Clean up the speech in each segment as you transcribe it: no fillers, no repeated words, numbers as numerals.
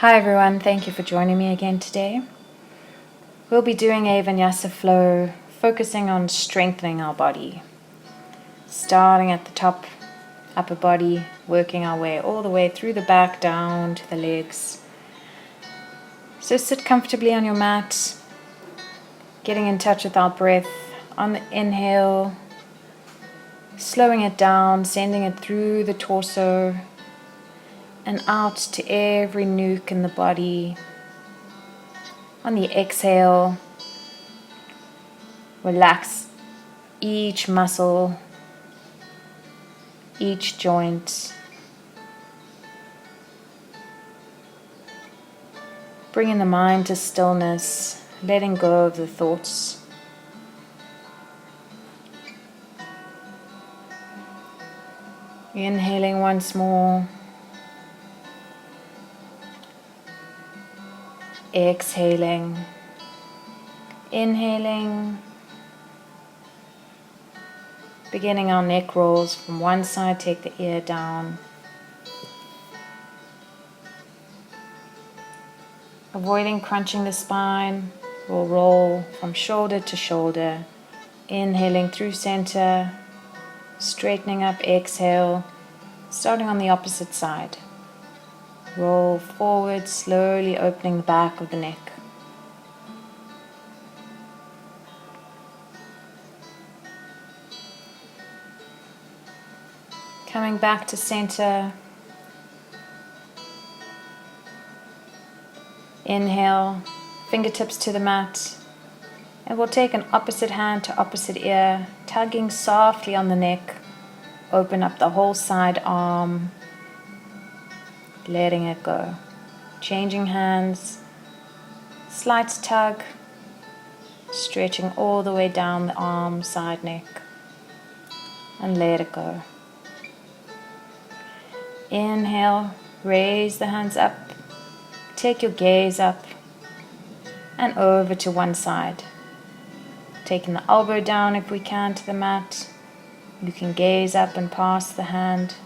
Hi everyone, thank you for joining me again today. We'll be doing a vinyasa flow, focusing on strengthening our body. Starting at the top, upper body, working our way all the way through the back, down to the legs. So sit comfortably on your mat, getting in touch with our breath. On the inhale, slowing it down, sending it through the torso and out to every nuke in the body. On the exhale, relax each muscle, each joint. Bringing the mind to stillness, letting go of the thoughts. Inhaling once more. Exhaling. Inhaling. Beginning our neck rolls from one side, take the ear down. Avoiding crunching the spine, we'll roll from shoulder to shoulder. Inhaling through center, straightening up, exhale, starting on the opposite side. Roll forward, slowly opening the back of the neck. Coming back to center. Inhale, fingertips to the mat. And we'll take an opposite hand to opposite ear, tugging softly on the neck. Open up the whole side arm. Letting it go. Changing hands. Slight tug. Stretching all the way down the arm, side, neck. And let it go. Inhale, raise the hands up. Take your gaze up and over to one side. Taking the elbow down if we can to the mat. You can gaze up and pass the hand.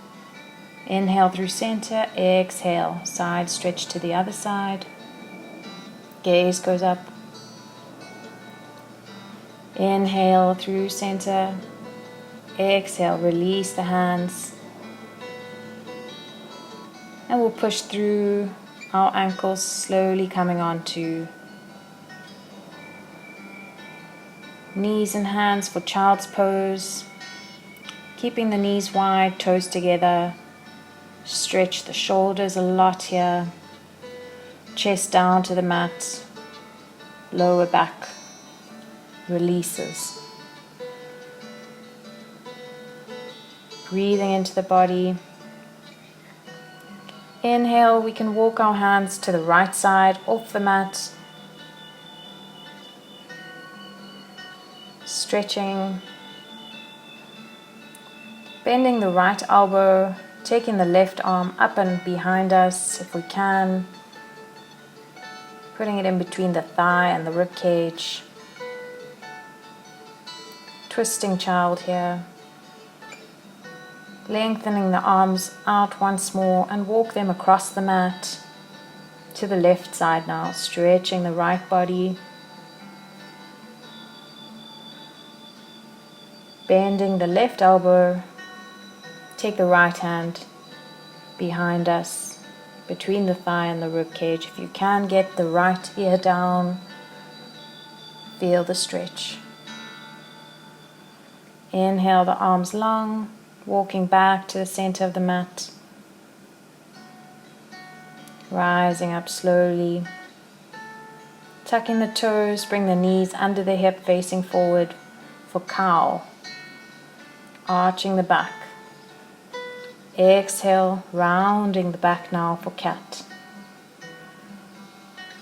Inhale through center, exhale, side stretch to the other side. Gaze goes up. Inhale through center, exhale, release the hands. And we'll push through our ankles, slowly coming onto knees and hands for child's pose. Keeping the knees wide, toes together. Stretch the shoulders a lot here. Chest down to the mat. Lower back releases. Breathing into the body. Inhale, we can walk our hands to the right side off the mat. Stretching. Bending the right elbow, taking the left arm up and behind us if we can. Putting it in between the thigh and the rib cage. Twisting child here. Lengthening the arms out once more and walk them across the mat to the left side now, stretching the right body. Bending the left elbow, take the right hand behind us, between the thigh and the rib cage. If you can, get the right ear down, feel the stretch. Inhale the arms long. Walking back to the center of the mat. Rising up slowly. Tucking the toes, bring the knees under the hip, facing forward for cow. Arching the back. Exhale, rounding the back now for cat.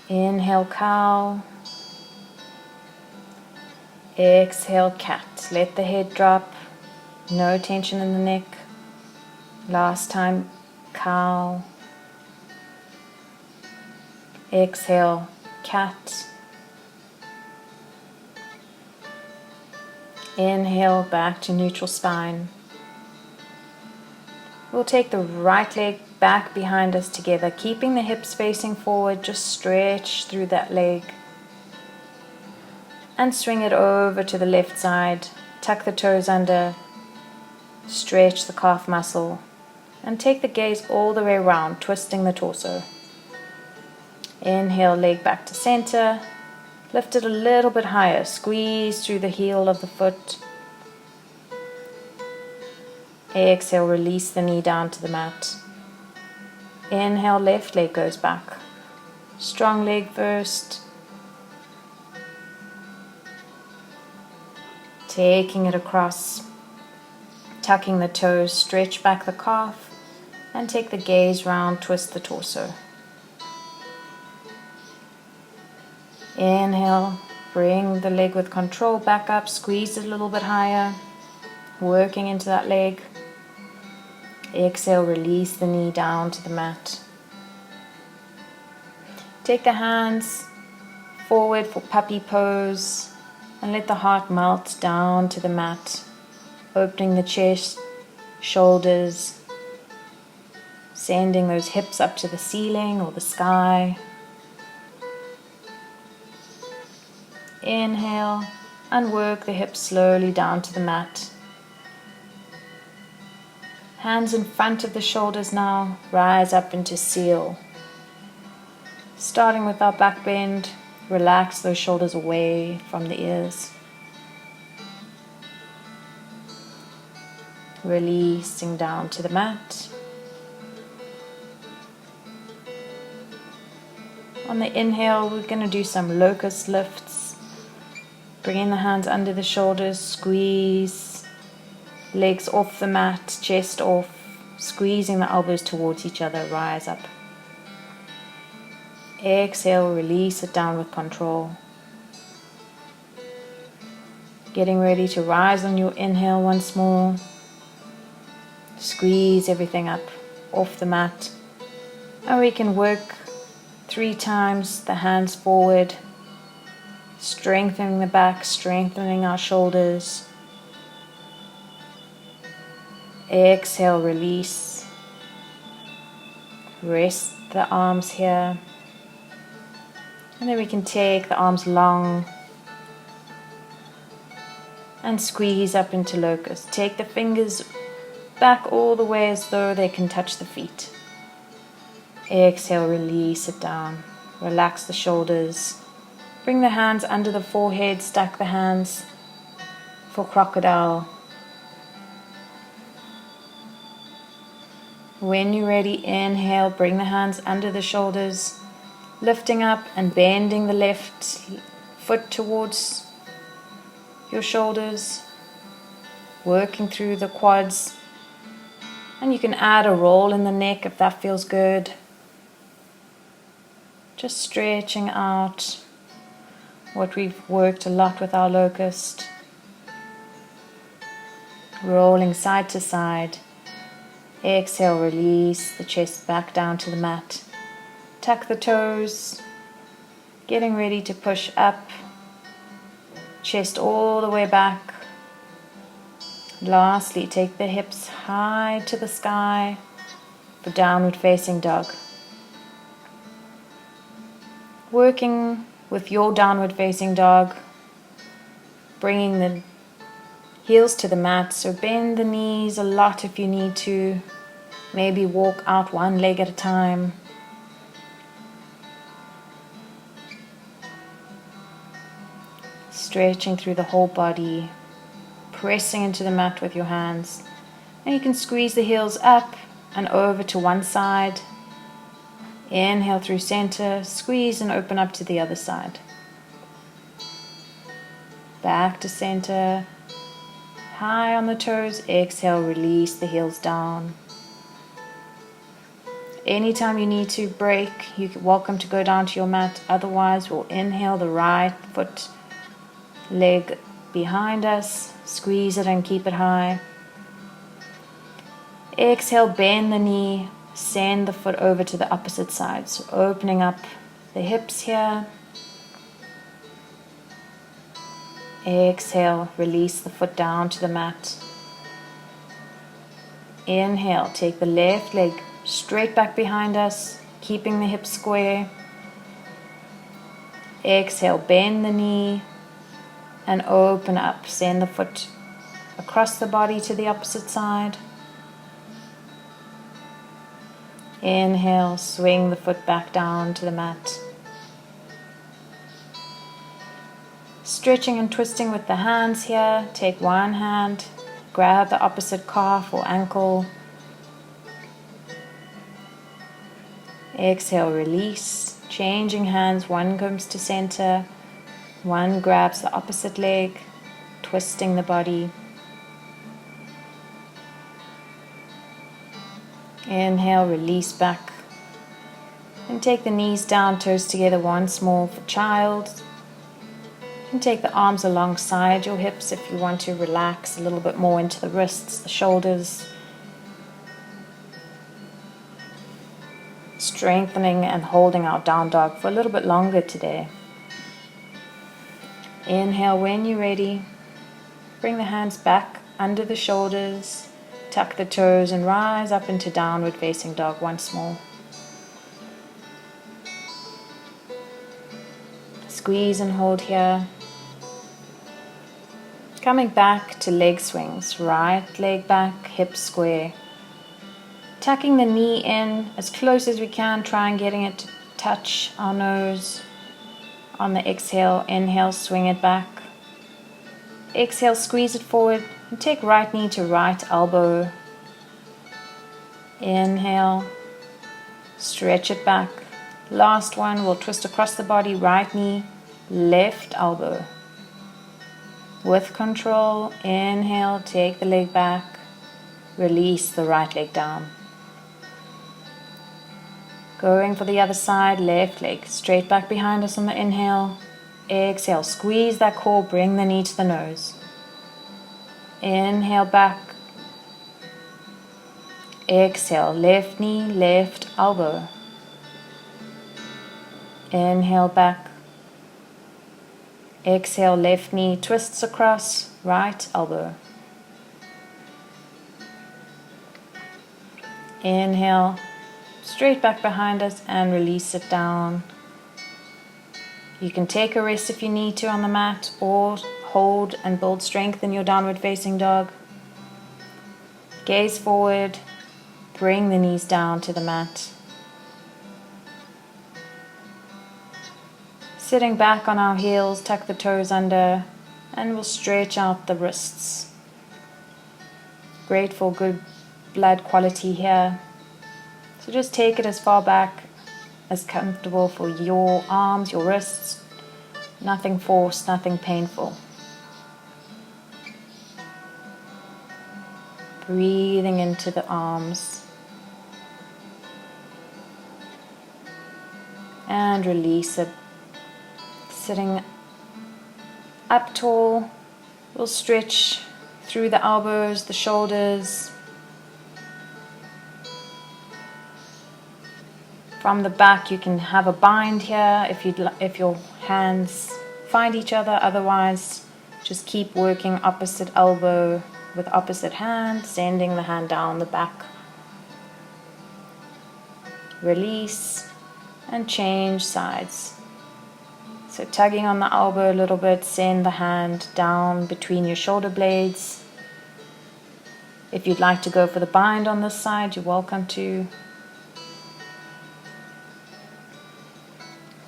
Inhale, cow. Exhale, cat. Let the head drop. No tension in the neck. Last time, cow. Exhale, cat. Inhale, back to neutral spine. We'll take the right leg back behind us together, keeping the hips facing forward. Just stretch through that leg. And swing it over to the left side. Tuck the toes under. Stretch the calf muscle. And take the gaze all the way around, twisting the torso. Inhale, leg back to center. Lift it a little bit higher. Squeeze through the heel of the foot. Exhale, release the knee down to the mat. Inhale, left leg goes back. Strong leg first. Taking it across. Tucking the toes, stretch back the calf. And take the gaze round, twist the torso. Inhale, bring the leg with control back up, squeeze it a little bit higher, working into that leg. Exhale, release the knee down to the mat. Take the hands forward for puppy pose and let the heart melt down to the mat, opening the chest, shoulders, sending those hips up to the ceiling or the sky. Inhale and work the hips slowly down to the mat. Hands in front of the shoulders now, rise up into seal. Starting with our back bend, relax those shoulders away from the ears. Releasing down to the mat. On the inhale, we're going to do some locust lifts. Bringing the hands under the shoulders, squeeze, legs off the mat, chest off, squeezing the elbows towards each other, rise up. Exhale, release it down with control. Getting ready to rise on your inhale once more. Squeeze everything up off the mat. And we can work 3 times, the hands forward, strengthening the back, strengthening our shoulders. Exhale, release. Rest the arms here. And then we can take the arms long and squeeze up into locust. Take the fingers back all the way as though they can touch the feet. Exhale, release it down. Relax the shoulders. Bring the hands under the forehead, stack the hands for crocodile. When you're ready, inhale, bring the hands under the shoulders, lifting up and bending the left foot towards your shoulders, working through the quads. And you can add a roll in the neck if that feels good. Just stretching out what we've worked a lot with our locust. Rolling side to side. Exhale, release the chest back down to the mat. Tuck the toes. Getting ready to push up. Chest all the way back. Lastly, take the hips high to the sky for downward facing dog. Working with your downward facing dog, bringing the heels to the mat, so bend the knees a lot if you need to. Maybe walk out one leg at a time. Stretching through the whole body, pressing into the mat with your hands. And you can squeeze the heels up and over to one side. Inhale through center, squeeze and open up to the other side. Back to center, high on the toes. Exhale, release the heels down. Anytime you need to break, you're welcome to go down to your mat. Otherwise, we'll inhale the right foot, leg behind us, squeeze it and keep it high. Exhale, bend the knee, send the foot over to the opposite side. So opening up the hips here. Exhale, release the foot down to the mat. Inhale, take the left leg straight back behind us, keeping the hips square. Exhale, bend the knee and open up. Send the foot across the body to the opposite side. Inhale, swing the foot back down to the mat. Stretching and twisting with the hands here. Take one hand, grab the opposite calf or ankle. Exhale, release. Changing hands, one comes to center, one grabs the opposite leg, twisting the body. Inhale, release back. And take the knees down, toes together once more for child. And take the arms alongside your hips if you want to relax a little bit more into the wrists, the shoulders. Strengthening and holding our down dog for a little bit longer today. Inhale when you're ready. Bring the hands back under the shoulders. Tuck the toes and rise up into downward facing dog once more. Squeeze and hold here. Coming back to leg swings. Right leg back, hips square. Tucking the knee in as close as we can, try and getting it to touch our nose. On the exhale, inhale, swing it back. Exhale, squeeze it forward and take right knee to right elbow. Inhale, stretch it back. Last one, we'll twist across the body, right knee, left elbow. With control, inhale, take the leg back, release the right leg down. Going for the other side, left leg straight back behind us on the inhale. Exhale, squeeze that core, bring the knee to the nose. Inhale back. Exhale, left knee, left elbow. Inhale back. Exhale, left knee twists across, right elbow. Inhale, straight back behind us and release it down. You can take a rest if you need to on the mat or hold and build strength in your downward facing dog. Gaze forward, bring the knees down to the mat. Sitting back on our heels, tuck the toes under and we'll stretch out the wrists. Great for good blood quality here. So just take it as far back as comfortable for your arms, your wrists. Nothing forced, nothing painful. Breathing into the arms. And release it. Sitting up tall, we'll stretch through the elbows, the shoulders. From the back, you can have a bind here if your hands find each other. Otherwise, just keep working opposite elbow with opposite hand, sending the hand down the back. Release and change sides. So tugging on the elbow a little bit, send the hand down between your shoulder blades. If you'd like to go for the bind on this side, you're welcome to.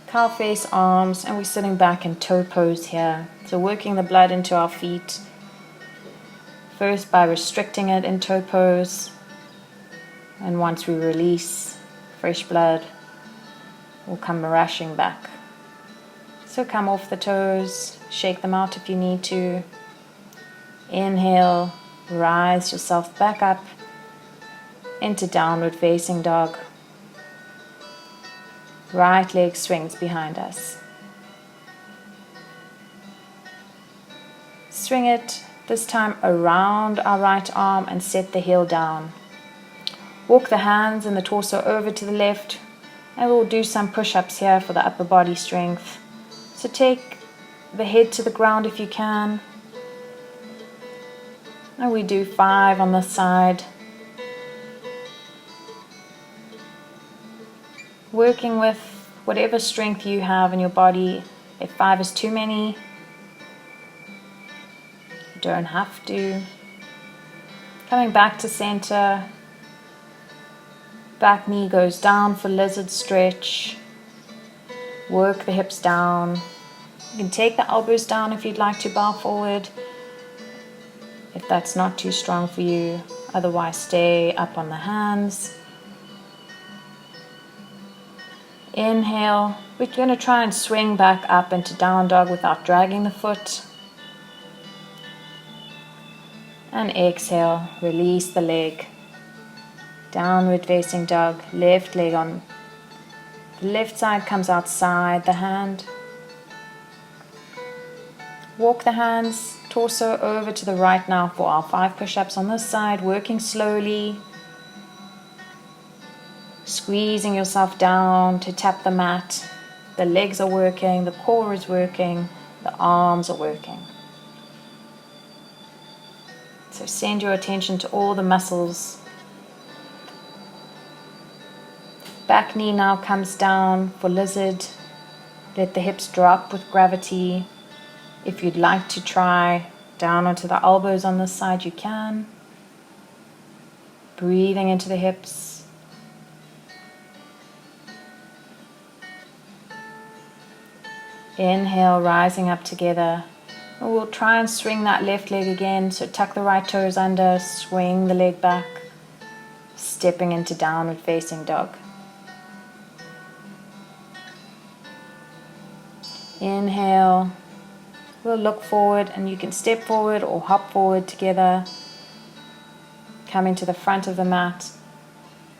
Cow face, arms, and we're sitting back in toe pose here. So working the blood into our feet. First by restricting it in toe pose. And once we release, fresh blood will come rushing back. So come off the toes, shake them out if you need to. Inhale, rise yourself back up into downward facing dog. Right leg swings behind us. Swing it, this time around our right arm and set the heel down. Walk the hands and the torso over to the left and we'll do some push-ups here for the upper body strength. So take the head to the ground if you can. And we do 5 on this side. working with whatever strength you have in your body. If 5 is too many, you don't have to. Coming back to center. Back knee goes down for lizard stretch. Work the hips down. You can take the elbows down if you'd like to bow forward, if that's not too strong for you. Otherwise, stay up on the hands. Inhale. We're going to try and swing back up into down dog without dragging the foot. And exhale, release the leg. Downward facing dog, left leg on the left side comes outside the hand. Walk the hands, torso over to the right now for our 5 push-ups on this side, working slowly. Squeezing yourself down to tap the mat. The legs are working, the core is working, the arms are working. So send your attention to all the muscles. Back knee now comes down for lizard. Let the hips drop with gravity. If you'd like to try down onto the elbows on this side, you can. Breathing into the hips. Inhale, rising up together. And we'll try and swing that left leg again. So tuck the right toes under, swing the leg back, stepping into downward facing dog. Inhale. We'll look forward, and you can step forward or hop forward together. Coming to the front of the mat.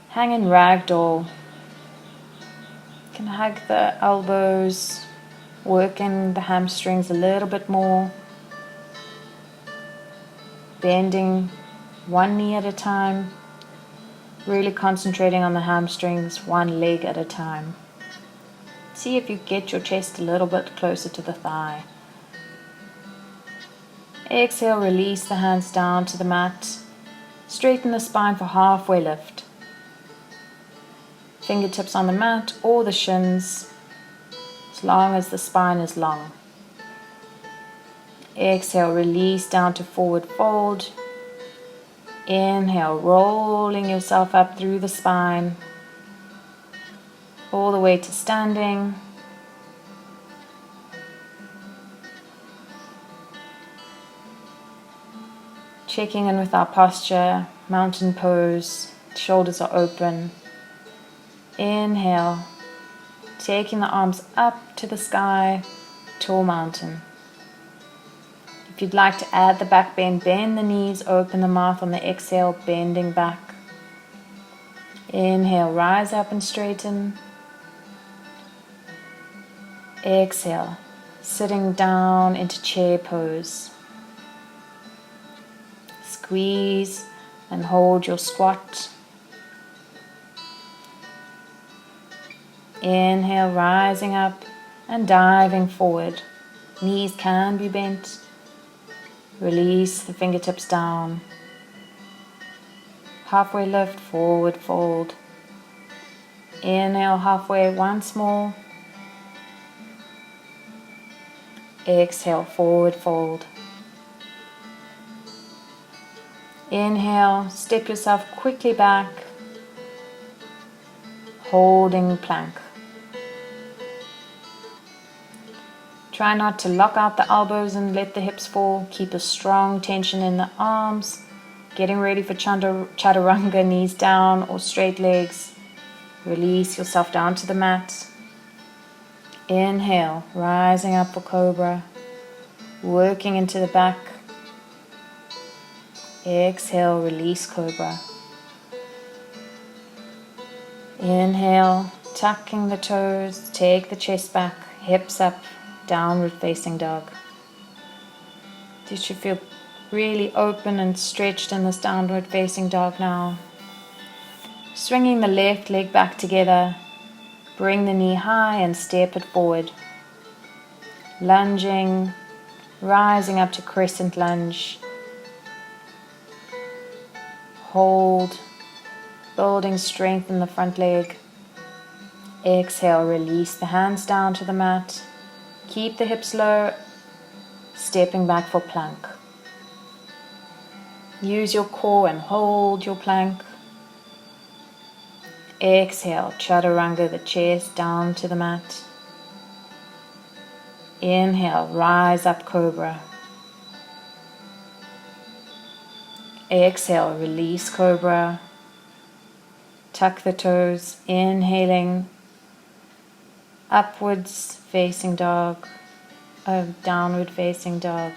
Hang in ragdoll. You can hug the elbows, working the hamstrings a little bit more. Bending one knee at a time. Really concentrating on the hamstrings, one leg at a time. See if you get your chest a little bit closer to the thigh. Exhale, release the hands down to the mat. Straighten the spine for halfway lift. Fingertips on the mat or the shins, as long as the spine is long. Exhale, release down to forward fold. Inhale, rolling yourself up through the spine, all the way to standing. Checking in with our posture, mountain pose, shoulders are open. Inhale, taking the arms up to the sky, tall mountain. If you'd like to add the back bend, bend the knees, open the mouth on the exhale, bending back. Inhale, rise up and straighten. Exhale, sitting down into chair pose. Squeeze and hold your squat. Inhale, rising up and diving forward. Knees can be bent. Release the fingertips down. Halfway lift, forward fold. Inhale, halfway once more. Exhale, forward fold. Inhale, step yourself quickly back, holding plank. Try not to lock out the elbows and let the hips fall. Keep a strong tension in the arms. Getting ready for chaturanga, knees down or straight legs. Release yourself down to the mat. Inhale, rising up for cobra, working into the back. Exhale, release cobra. Inhale, tucking the toes, take the chest back, hips up, downward facing dog. You should feel really open and stretched in this downward facing dog now. Swinging the left leg back together, bring the knee high and step it forward. Lunging, rising up to crescent lunge. Hold, building strength in the front leg. Exhale, release the hands down to the mat. Keep the hips low, stepping back for plank. Use your core and hold your plank. Exhale, chaturanga, the chest down to the mat. Inhale, rise up, cobra. Exhale, release, cobra. Tuck the toes, inhaling, upwards facing dog, downward facing dog.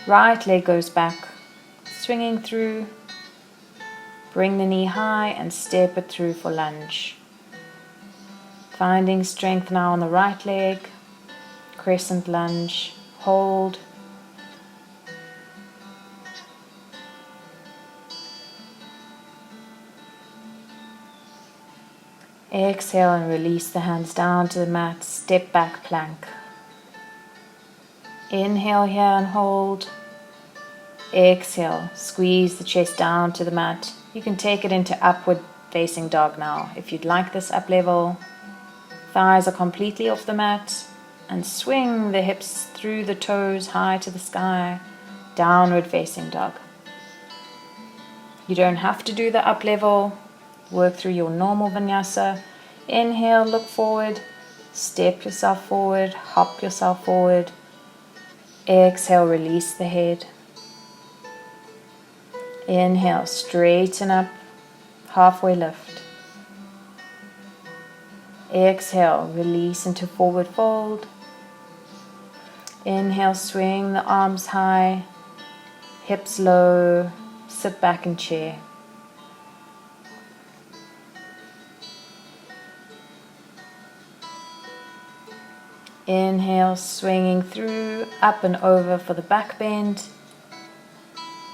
Right leg goes back, swinging through. Bring the knee high and step it through for lunge. Finding strength now on the right leg, crescent lunge, hold. Exhale and release the hands down to the mat, step back plank. Inhale here and hold. Exhale, squeeze the chest down to the mat. You can take it into upward facing dog now if you'd like this up level. Thighs are completely off the mat and swing the hips through the toes high to the sky, downward facing dog. You don't have to do the up level. Work through your normal vinyasa. Inhale, look forward, step yourself forward, hop yourself forward. Exhale, release the head. Inhale, straighten up, halfway lift. Exhale, release into forward fold. Inhale, swing the arms high, hips low, sit back in chair. Inhale, swinging through, up and over for the back bend.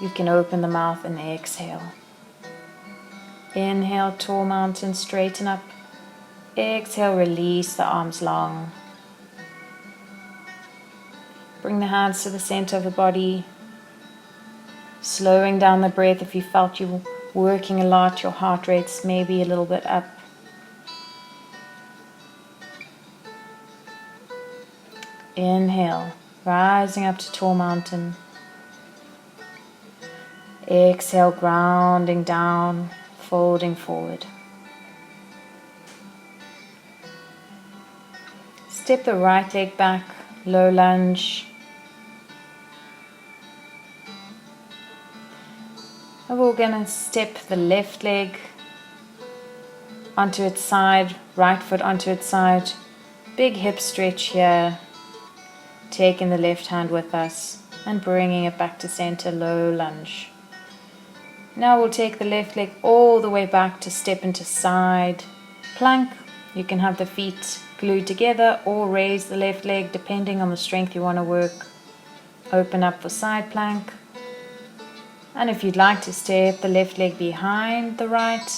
You can open the mouth and exhale. Inhale, tall mountain, straighten up. Exhale, release the arms long. Bring the hands to the center of the body. Slowing down the breath if you felt you were working a lot, your heart rate's maybe a little bit up. Inhale, rising up to tall mountain. Exhale, grounding down, folding forward. Step the right leg back, low lunge. And we're going to step the left leg onto its side, right foot onto its side. Big hip stretch here. Taking the left hand with us and bringing it back to center, low lunge. Now we'll take the left leg all the way back to step into side plank. You can have the feet glued together or raise the left leg depending on the strength you want to work. Open up for side plank. And if you'd like to step the left leg behind the right,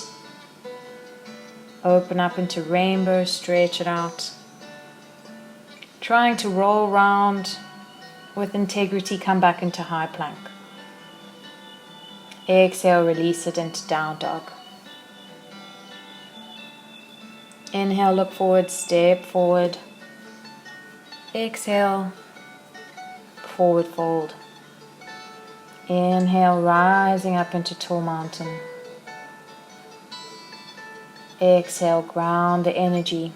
open up into rainbow, stretch it out. Trying to roll round with integrity, come back into high plank. Exhale, release it into down dog. Inhale, look forward, step forward. Exhale, forward fold. Inhale, rising up into tall mountain. Exhale, ground the energy.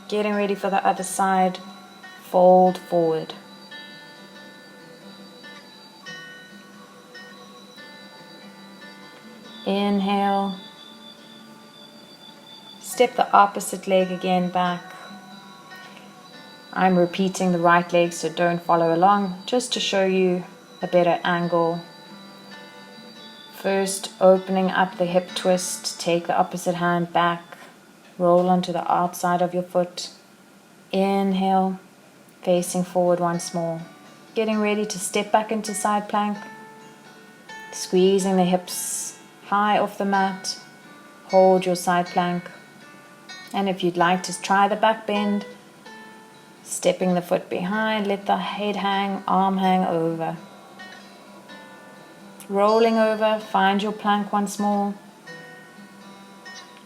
Getting ready for the other side, fold forward. Inhale. Step the opposite leg again back. I'm repeating the right leg, so don't follow along, just to show you a better angle. First, opening up the hip twist, take the opposite hand back, roll onto the outside of your foot. Inhale, facing forward once more. Getting ready to step back into side plank. Squeezing the hips high off the mat. Hold your side plank. And if you'd like to try the back bend, stepping the foot behind, let the head hang, arm hang over. Rolling over, find your plank once more.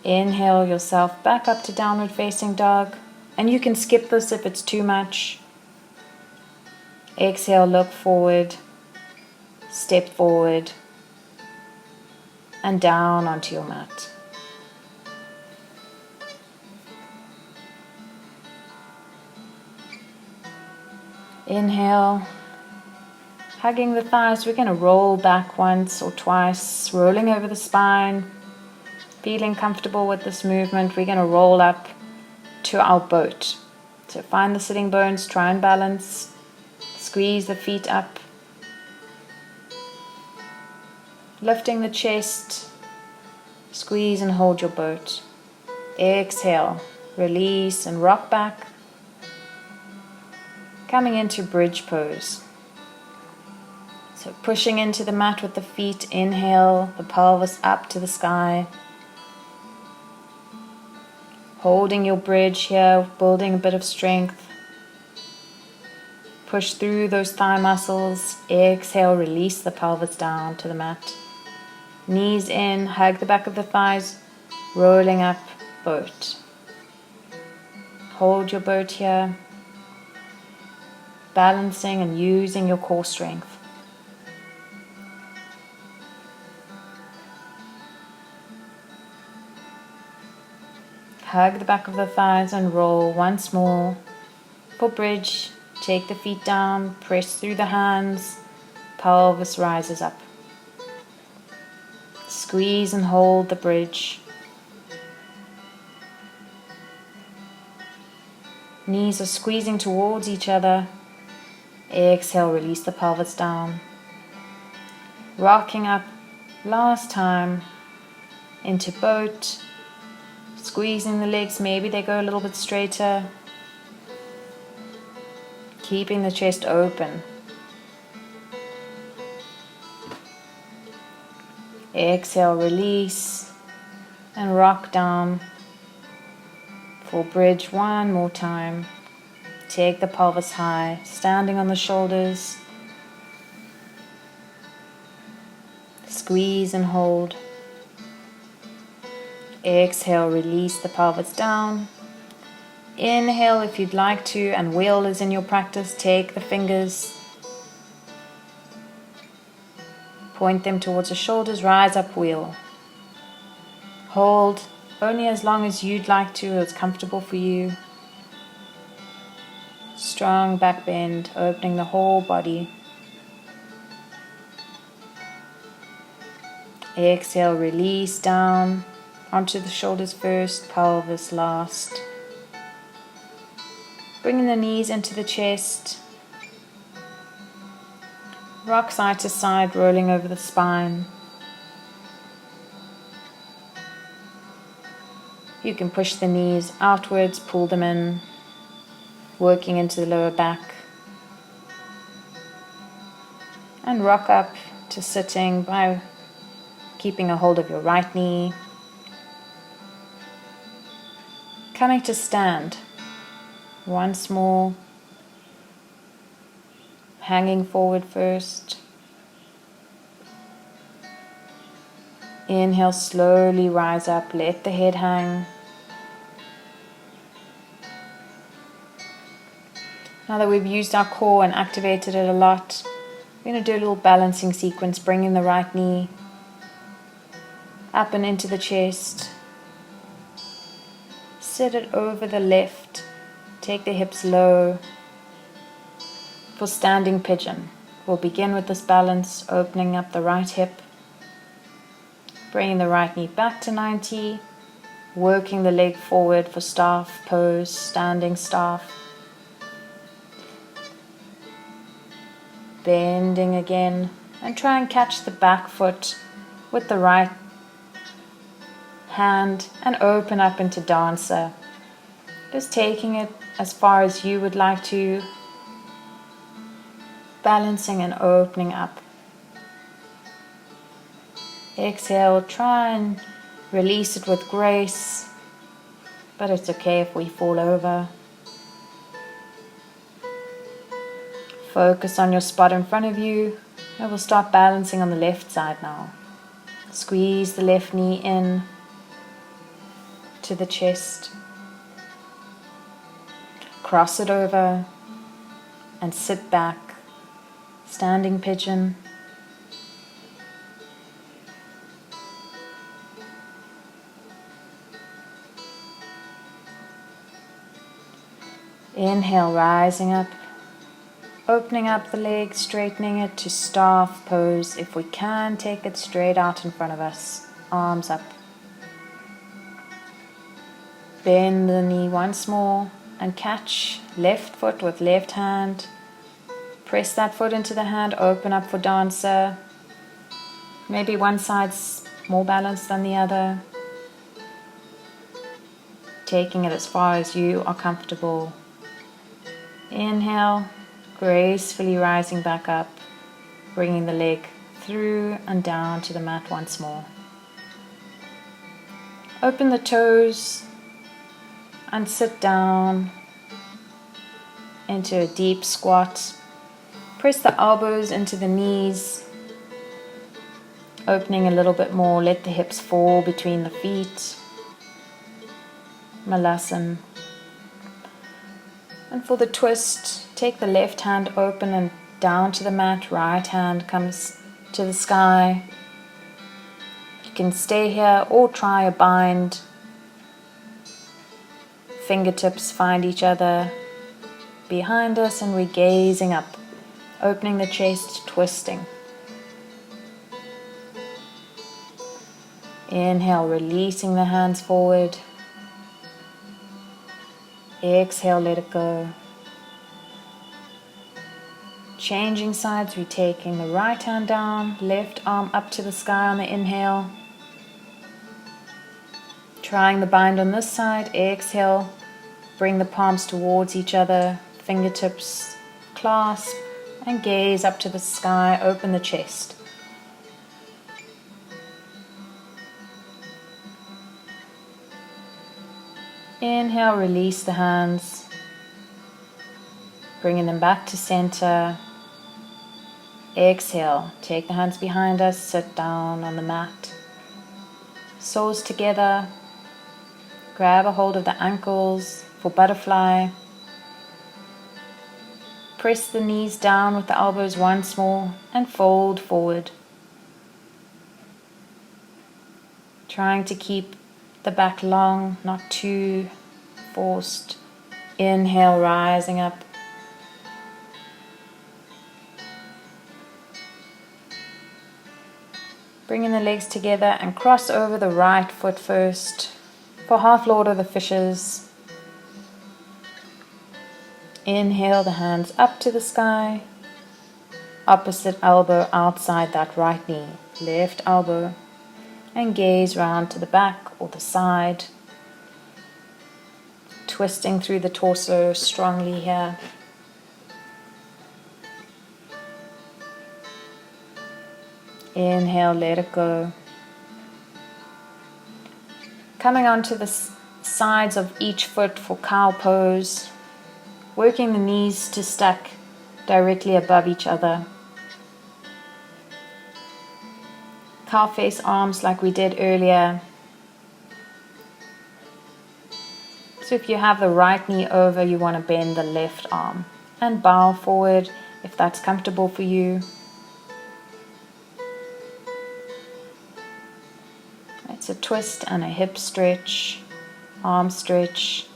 Inhale yourself back up to downward facing dog. And you can skip this if it's too much. Exhale, look forward, step forward, and down onto your mat. Inhale, hugging the thighs. We're going to roll back once or twice, rolling over the spine. Feeling comfortable with this movement, we're going to roll up to our boat. So find the sitting bones, try and balance, squeeze the feet up. Lifting the chest, squeeze and hold your boat. Exhale, release and rock back. Coming into bridge pose. So pushing into the mat with the feet, inhale, the pelvis up to the sky. Holding your bridge here, building a bit of strength. Push through those thigh muscles. Exhale, release the pelvis down to the mat. Knees in, hug the back of the thighs, rolling up, boat. Hold your boat here, balancing and using your core strength. Hug the back of the thighs and roll once more. For bridge, take the feet down, press through the hands, pelvis rises up. Squeeze and hold the bridge. Knees are squeezing towards each other. Exhale, release the pelvis down. Rocking up, last time, into boat. Squeezing the legs, maybe they go a little bit straighter. Keeping the chest open. Exhale, release and rock down. For bridge one more time. Take the pelvis high, standing on the shoulders. Squeeze and hold. Exhale, release the pelvis down. Inhale if you'd like to, and wheel is in your practice. Take the fingers, point them towards the shoulders, rise up, wheel. Hold only as long as you'd like to, or it's comfortable for you. Strong back bend, opening the whole body. Exhale, release down onto the shoulders first, pelvis last. Bringing the knees into the chest. Rock side to side, rolling over the spine. You can push the knees outwards, pull them in, working into the lower back. And rock up to sitting by keeping a hold of your right knee. Coming to stand. Once more. Hanging forward first. Inhale, slowly rise up, let the head hang. Now that we've used our core and activated it a lot, we're going to do a little balancing sequence, bringing the right knee up and into the chest. Sit it over the left. Take the hips low. For standing pigeon, we'll begin with this balance, opening up the right hip. Bringing the right knee back to 90. Working the leg forward for staff pose, standing staff. Bending again. And try and catch the back foot with the right hand and open up into dancer. Just taking it as far as you would like to. Balancing and opening up. Exhale, try and release it with grace, but it's okay if we fall over. Focus on your spot in front of you, and we'll start balancing on the left side now. Squeeze the left knee in. to the chest. Cross it over and sit back, standing pigeon. Inhale, rising up, opening up the legs, straightening it to staff pose. If we can, take it straight out in front of us, arms up. Bend the knee once more and catch left foot with left hand. Press that foot into the hand, open up for dancer. Maybe one side's more balanced than the other. Taking it as far as you are comfortable. Inhale, gracefully rising back up, bringing the leg through and down to the mat once more. Open the toes and sit down into a deep squat. Press the elbows into the knees, opening a little bit more. Let the hips fall between the feet. Malasana. And for the twist, take the left hand open and down to the mat. Right hand comes to the sky. You can stay here or try a bind. Fingertips find each other behind us and we're gazing up, opening the chest, twisting. Inhale, releasing the hands forward. Exhale, let it go. Changing sides, we're taking the right hand down, left arm up to the sky on the inhale. Trying the bind on this side. Exhale, bring the palms towards each other, fingertips clasp, and gaze up to the sky, open the chest. Inhale, release the hands, bringing them back to center. Exhale, take the hands behind us, sit down on the mat. Soles together, grab a hold of the ankles for butterfly. Press the knees down with the elbows once more and fold forward. Trying to keep the back long, not too forced. Inhale, rising up. Bringing the legs together and cross over the right foot first for half Lord of the Fishes. Inhale, the hands up to the sky. Opposite elbow outside that right knee. Left elbow. And gaze round to the back or the side. Twisting through the torso strongly here. Inhale, let it go. Coming onto the sides of each foot for cow pose. Working the knees to stack directly above each other. Cow face arms like we did earlier. So if you have the right knee over, you want to bend the left arm and bow forward if that's comfortable for you. It's a twist and a hip stretch, arm stretch.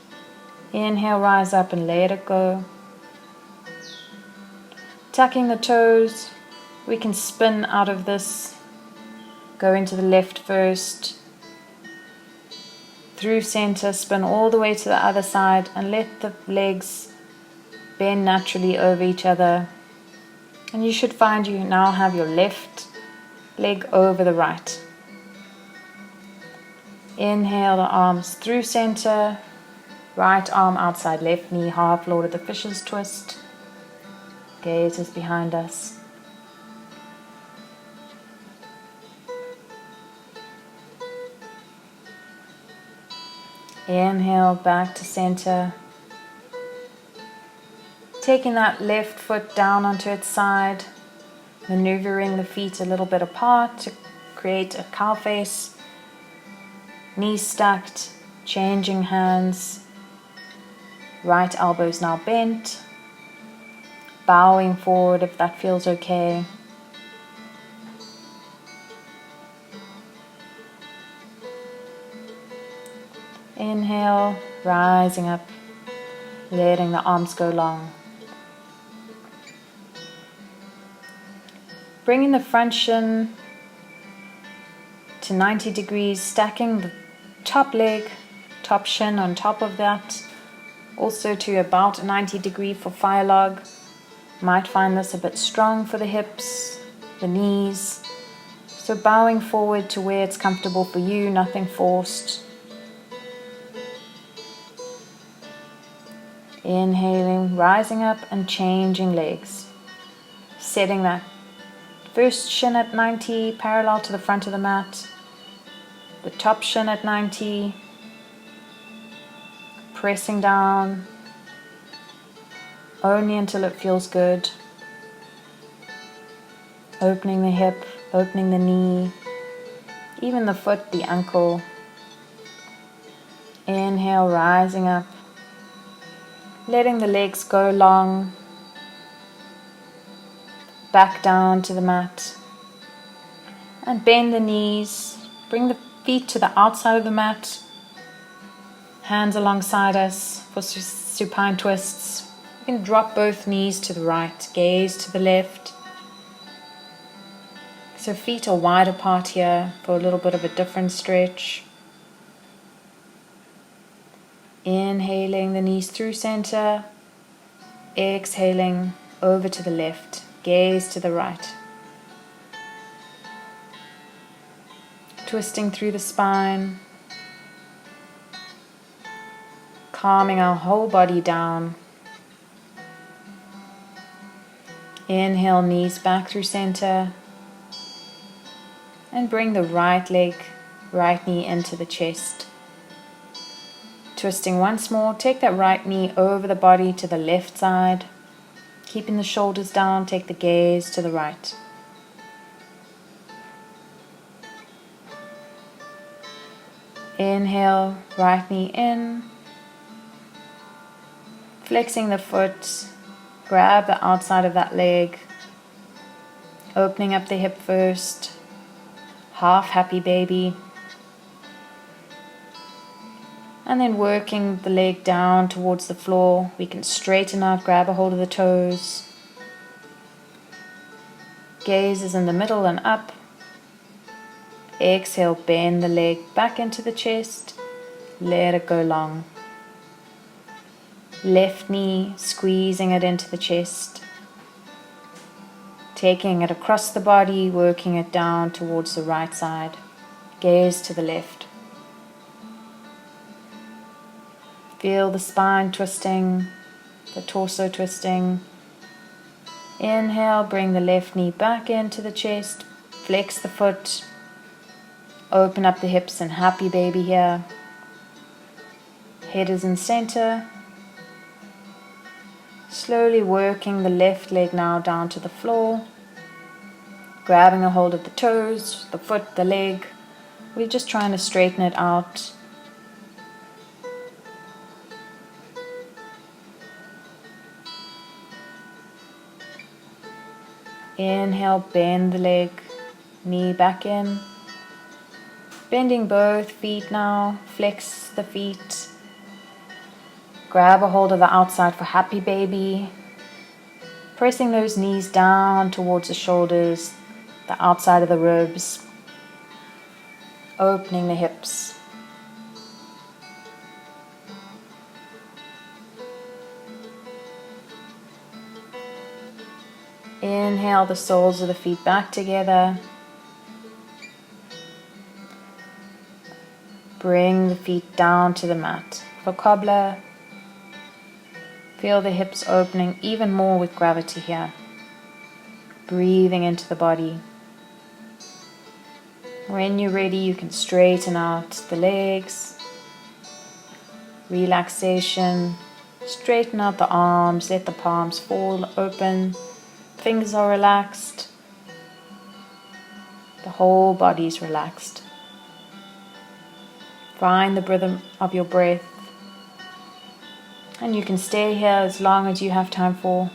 Inhale, rise up and let it go. Tucking the toes, we can spin out of this. Go into the left first, through center, spin all the way to the other side and let the legs bend naturally over each other. And you should find you now have your left leg over the right. Inhale, the arms through center, right arm outside left knee, half Lord of the Fishes twist. Gaze is behind us. Inhale, back to center. Taking that left foot down onto its side, maneuvering the feet a little bit apart to create a cow face. Knees stacked, Changing hands. Right elbow's now bent. Bowing forward if that feels okay. Inhale, rising up, letting the arms go long. Bringing the front shin to 90 degrees, stacking the top leg, top shin on top of that, also to about a 90 degree for fire log. Might find this a bit strong for the hips, the knees. So bowing forward to where it's comfortable for you, nothing forced. Inhaling, rising up and changing legs. Setting that first shin at 90, parallel to the front of the mat. The top shin at 90. Pressing down. Only until it feels good. Opening the hip, opening the knee, even the foot, the ankle. Inhale, rising up. Letting the legs go long. Back down to the mat. And bend the knees. Bring the feet to the outside of the mat. Hands alongside us for supine twists. You can drop both knees to the right, gaze to the left. So feet are wide apart here for a little bit of a different stretch. Inhaling the knees through center. Exhaling over to the left, gaze to the right. Twisting through the spine. Calming our whole body down. Inhale, knees back through center. And bring the right leg, right knee into the chest. Twisting once more, take that right knee over the body to the left side. Keeping the shoulders down, take the gaze to the right. Inhale, right knee in. Flexing the foot, grab the outside of that leg. Opening up the hip first. Half happy baby. And then working the leg down towards the floor. We can straighten out, grab a hold of the toes. Gaze is in the middle and up. Exhale, bend the leg back into the chest. Let it go long. Left knee, squeezing it into the chest. Taking it across the body, working it down towards the right side. Gaze to the left. Feel the spine twisting, the torso twisting. Inhale, bring the left knee back into the chest. Flex the foot. Open up the hips and happy baby here. Head is in center. Slowly working the left leg now down to the floor. Grabbing a hold of the toes, the foot, the leg. We're just trying to straighten it out. Inhale, bend the leg, knee back in. Bending both feet now, flex the feet. Grab a hold of the outside for happy baby. Pressing those knees down towards the shoulders, the outside of the ribs. Opening the hips. Inhale the soles of the feet back together. Bring the feet down to the mat. For cobbler, feel the hips opening even more with gravity here. Breathing into the body. When you're ready, you can straighten out the legs. Relaxation. Straighten out the arms, let the palms fall open. Fingers are relaxed. The whole body is relaxed. Find the rhythm of your breath. And you can stay here as long as you have time for.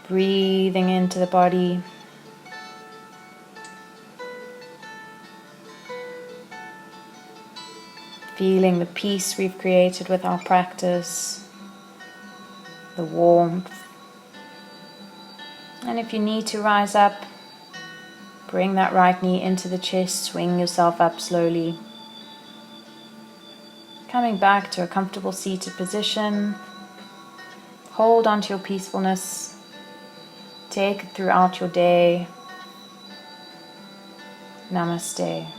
Breathing into the body. Feeling the peace we've created with our practice. The warmth. And if you need to rise up, bring that right knee into the chest, swing yourself up slowly. Coming back to a comfortable seated position. Hold on to your peacefulness. Take it throughout your day. Namaste.